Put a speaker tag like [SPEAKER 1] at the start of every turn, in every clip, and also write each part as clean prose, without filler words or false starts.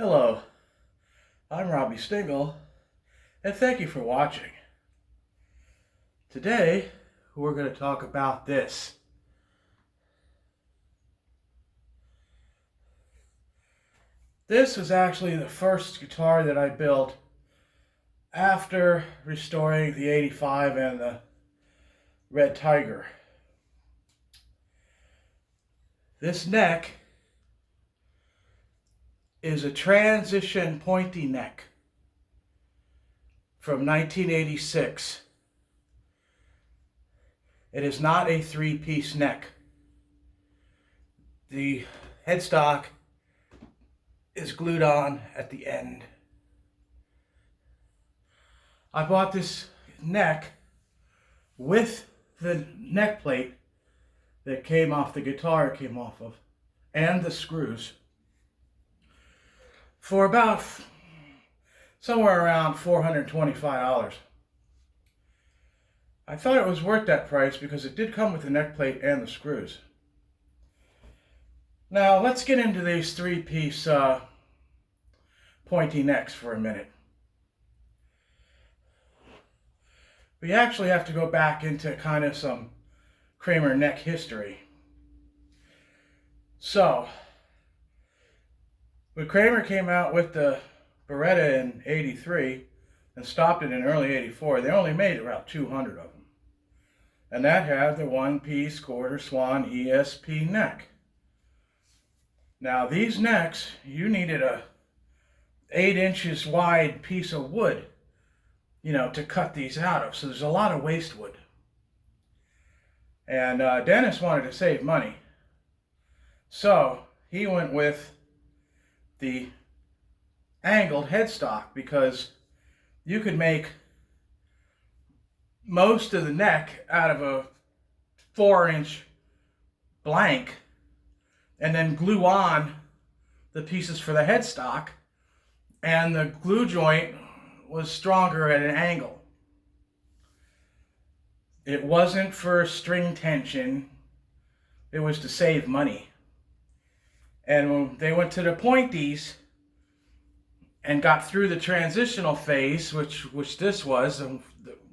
[SPEAKER 1] Hello, I'm Robbie Stingle, and thank you for watching. Today, we're going to talk about this. This was actually the first guitar that I built after restoring the 85 and the Red Tiger. This neck is a transition pointy neck from 1986. It is not a three-piece neck. The headstock is glued on at the end. I bought this neck with the neck plate that came off the guitar it came off of, and the screws, for about somewhere around $425. I thought it was worth that price because it did come with the neck plate and the screws. Now let's get into these three-piece pointy necks for a minute. We actually have to go back into kind of some Kramer neck history. So, when Kramer came out with the Baretta in '83 and stopped it in early '84, they only made about 200 of them. And that had the one-piece quarter swan ESP neck. Now these necks, you needed a 8 inches wide piece of wood, to cut these out of. So there's a lot of waste wood. And Dennis wanted to save money. So he went with the angled headstock because you could make most of the neck out of a 4-inch blank and then glue on the pieces for the headstock, and the glue joint was stronger at an angle. It wasn't for string tension, it was to save money. And when they went to the pointies and got through the transitional phase, which this was, and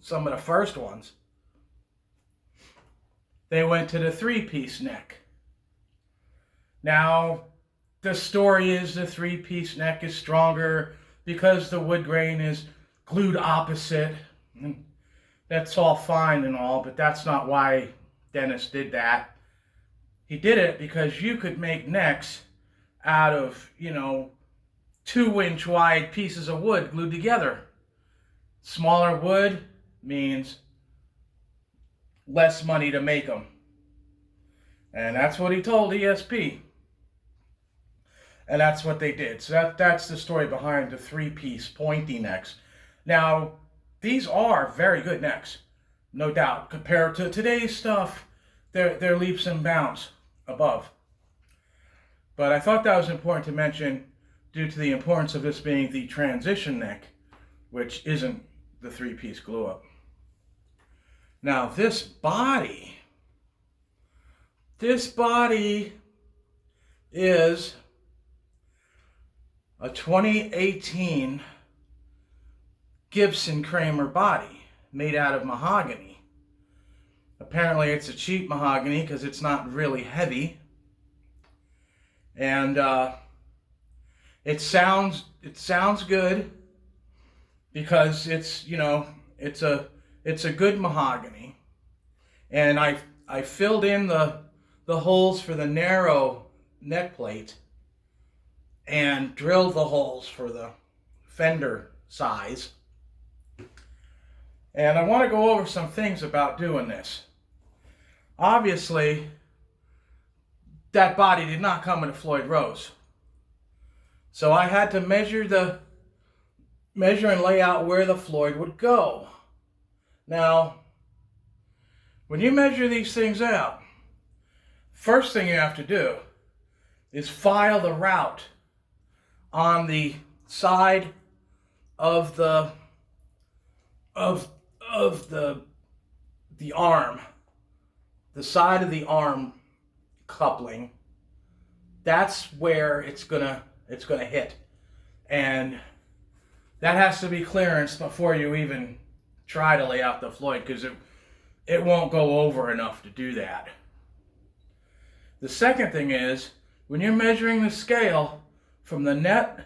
[SPEAKER 1] some of the first ones, they went to the three-piece neck. Now, the story is the three-piece neck is stronger because the wood grain is glued opposite. And that's all fine and all, but that's not why Dennis did that. He did it because you could make necks out of, 2-inch wide pieces of wood glued together. Smaller wood means less money to make them. And that's what he told ESP. And that's what they did. So that's the story behind the three-piece pointy necks. Now, these are very good necks, no doubt. Compared to today's stuff, they're leaps and bounds above. But I thought that was important to mention due to the importance of this being the transition neck, which isn't the three-piece glue-up. Now, this body is a 2018 Gibson Kramer body made out of mahogany. Apparently it's a cheap mahogany because it's not really heavy. And it sounds good because it's a good mahogany. And I filled in the holes for the narrow neck plate and drilled the holes for the fender size. And I want to go over some things about doing this. Obviously, that body did not come in a Floyd Rose. So I had to measure and lay out where the Floyd would go. Now, when you measure these things out, first thing you have to do is file the route on the side of the arm, the side of the arm coupling. That's where it's gonna hit. And that has to be clearance before you even try to lay out the Floyd, because it won't go over enough to do that. The second thing is, when you're measuring the scale from the nut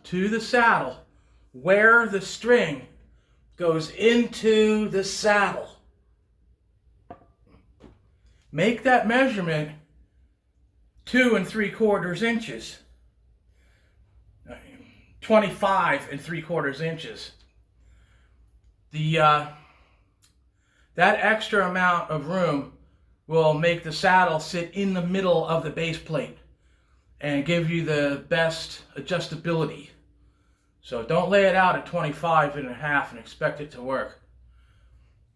[SPEAKER 1] to the saddle, where the string goes into the saddle, make that measurement 2 3/4 inches, 25 3/4 inches. That extra amount of room will make the saddle sit in the middle of the base plate and give you the best adjustability. So don't lay it out at 25 1/2 and expect it to work.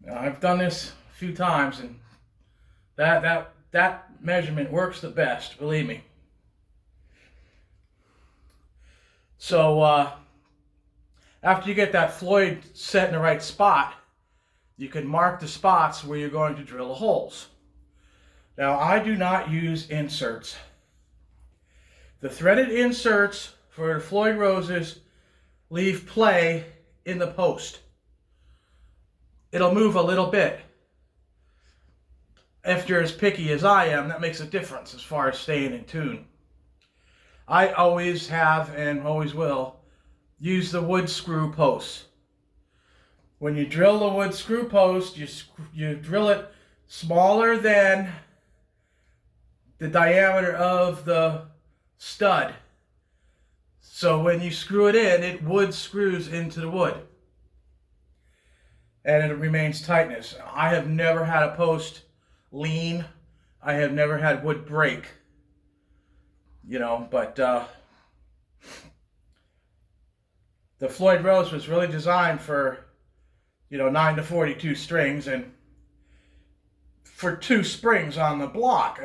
[SPEAKER 1] Now, I've done this a few times, and that measurement works the best, believe me. So after you get that Floyd set in the right spot, you can mark the spots where you're going to drill the holes. Now, I do not use inserts. The threaded inserts for the Floyd roses leave play in the post. It'll move a little bit. If you're as picky as I am, that makes a difference as far as staying in tune. I always have and always will use the wood screw posts. When you drill the wood screw post, you drill it smaller than the diameter of the stud. So when you screw it in, it wood screws into the wood. And it remains tightness. I have never had a post lean. I have never had wood break. But the Floyd Rose was really designed for, 9 to 42 strings, and for 2 springs on the block.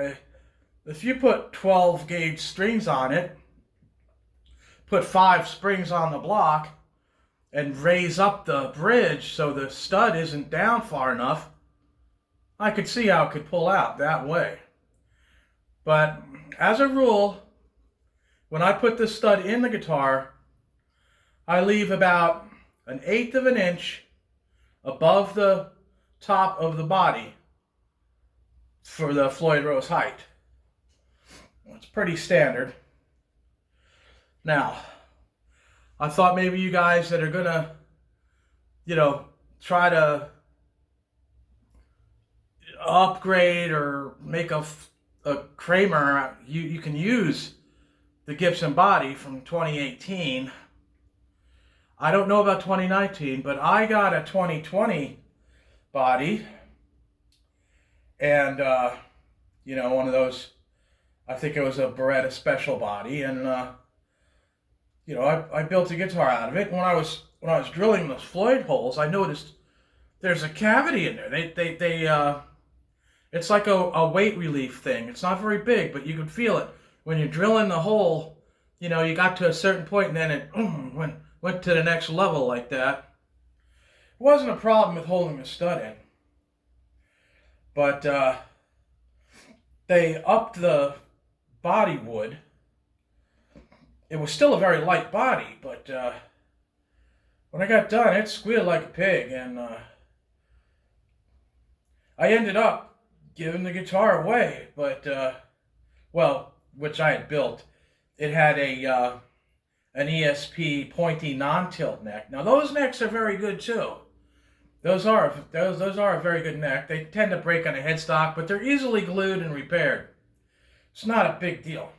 [SPEAKER 1] If you put 12 gauge strings on it, put 5 springs on the block, and raise up the bridge so the stud isn't down far enough, I could see how it could pull out that way. But as a rule, when I put the stud in the guitar, I leave about 1/8 of an inch above the top of the body for the Floyd Rose height. It's pretty standard. Now, I thought maybe you guys that are gonna, try to upgrade or make a Kramer, you can use the Gibson body from 2018. I don't know about 2019, but I got a 2020 body, and one of those, I think it was a Baretta special body, and I built a guitar out of it. When I was drilling those Floyd holes, I noticed there's a cavity in there. They it's like a weight relief thing. It's not very big, but you can feel it when you're drilling the hole. You got to a certain point, and then it went to the next level like that. It wasn't a problem with holding the stud in, but they upped the body wood. It was still a very light body, but when I got done, it squealed like a pig, and I ended up giving the guitar away. But which I had built, it had an ESP pointy non-tilt neck. Now those necks are very good too. Those are a very good neck. They tend to break on a headstock, but they're easily glued and repaired. It's not a big deal.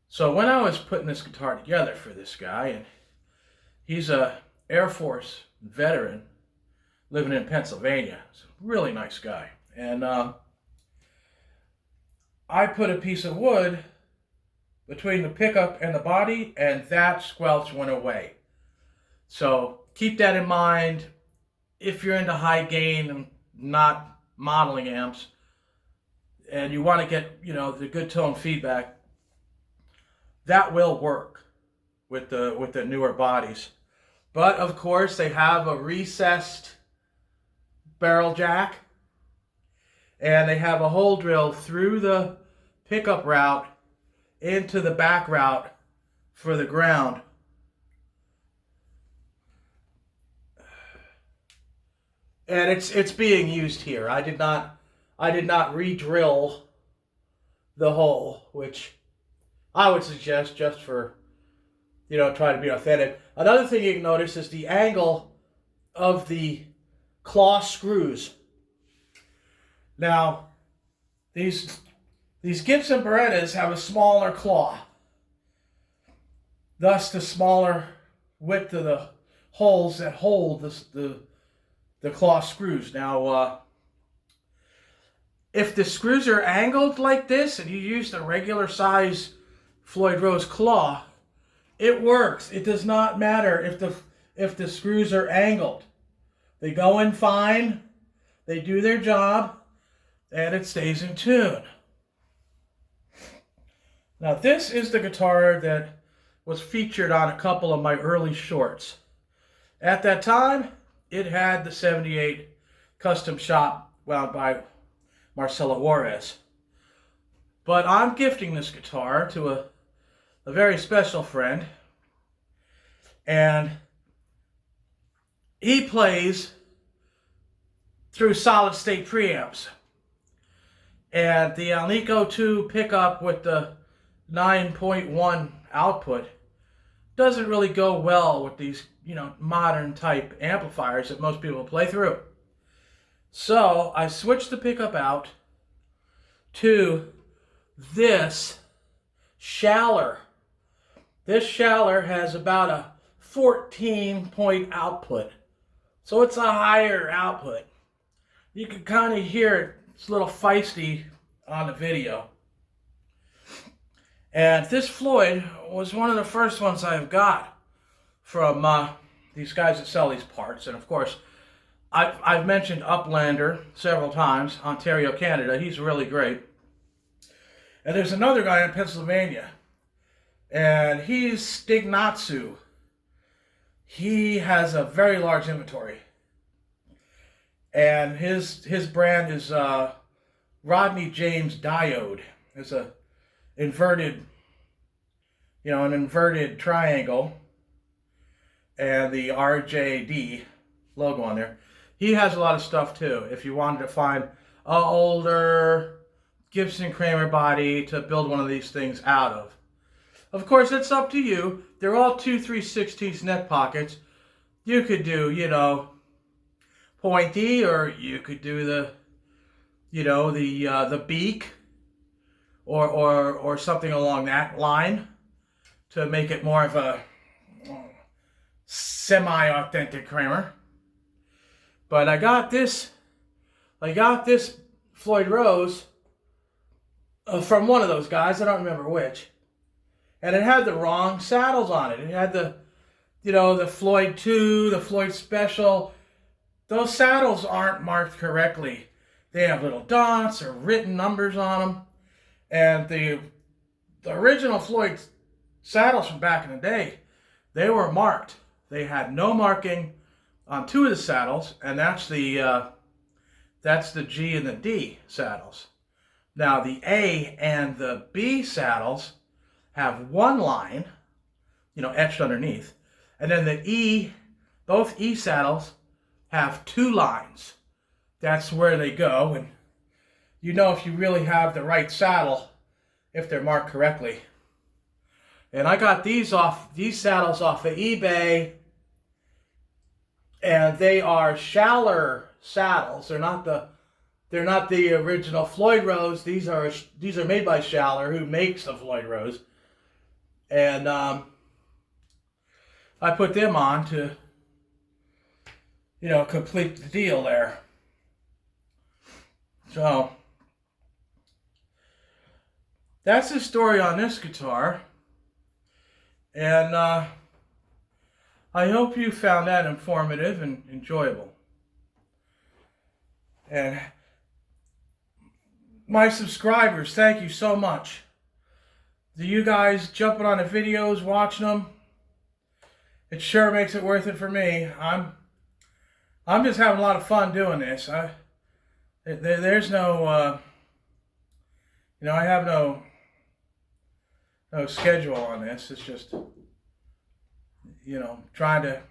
[SPEAKER 1] So when I was putting this guitar together for this guy, and he's a Air Force veteran living in Pennsylvania. He's a really nice guy. And I put a piece of wood between the pickup and the body, and that squelch went away. So keep that in mind if you're into high gain and not modeling amps, and you want to get the good tone feedback. That will work with the newer bodies. But of course, they have a recessed barrel jack, and they have a hole drill through the pickup route into the back route for the ground. And it's being used here. I did not re-drill the hole, which I would suggest just for, try to be authentic. Another thing you can notice is the angle of the claw screws. Now, these Gibson Barettas have a smaller claw. Thus, the smaller width of the holes that hold the claw screws. Now, if the screws are angled like this and you use the regular size Floyd Rose claw, it works. It does not matter if the screws are angled. They go in fine, they do their job, and it stays in tune. Now, this is the guitar that was featured on a couple of my early shorts. At that time, it had the 78 custom shop wound by Marcelo Juarez. But I'm gifting this guitar to a very special friend. And he plays through solid state preamps. And the Alnico 2 pickup with the 9.1 output doesn't really go well with these, modern type amplifiers that most people play through. So I switched the pickup out to this Schaller. This Schaller has about a 14-point output. So it's a higher output. You can kind of hear it. It's a little feisty on the video. And this Floyd was one of the first ones I've got from these guys that sell these parts. And of course, I've mentioned Uplander several times, Ontario, Canada. He's really great. And there's another guy in Pennsylvania, and he's Stignatsu. He has a very large inventory. And his brand is Rodney James Diode. It's a inverted, an inverted triangle, and the RJD logo on there. He has a lot of stuff too. If you wanted to find an older Gibson Kramer body to build one of these things out of. Of course, it's up to you. They're all 2 3/16 neck pockets. You could do, pointy, or you could do the, the beak, or something along that line to make it more of a semi-authentic Kramer. But I got this Floyd Rose from one of those guys. I don't remember which. And it had the wrong saddles on it. It had the Floyd 2, the Floyd Special. Those saddles aren't marked correctly. They have little dots or written numbers on them. And the original Floyd saddles from back in the day, they were marked. They had no marking on 2 of the saddles, and that's the G and the D saddles. Now the A and the B saddles have 1 line, etched underneath, and then the E, both E saddles have 2 lines. That's where they go, and if you really have the right saddle if they're marked correctly. And I got these saddles off of eBay, and they are Schaller saddles. They're not the original Floyd Rose. These are made by Schaller, who makes the Floyd Rose. And I put them on to complete the deal there. So that's the story on this guitar. And I hope you found that informative and enjoyable. And my subscribers, thank you so much. Do you guys jumping on the videos, watching them? It sure makes it worth it for me. I'm just having a lot of fun doing this. There's no, I have no schedule on this. It's just, trying to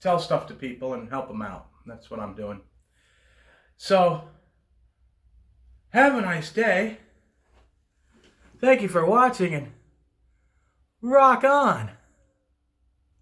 [SPEAKER 1] tell stuff to people and help them out. That's what I'm doing. So, have a nice day. Thank you for watching and rock on.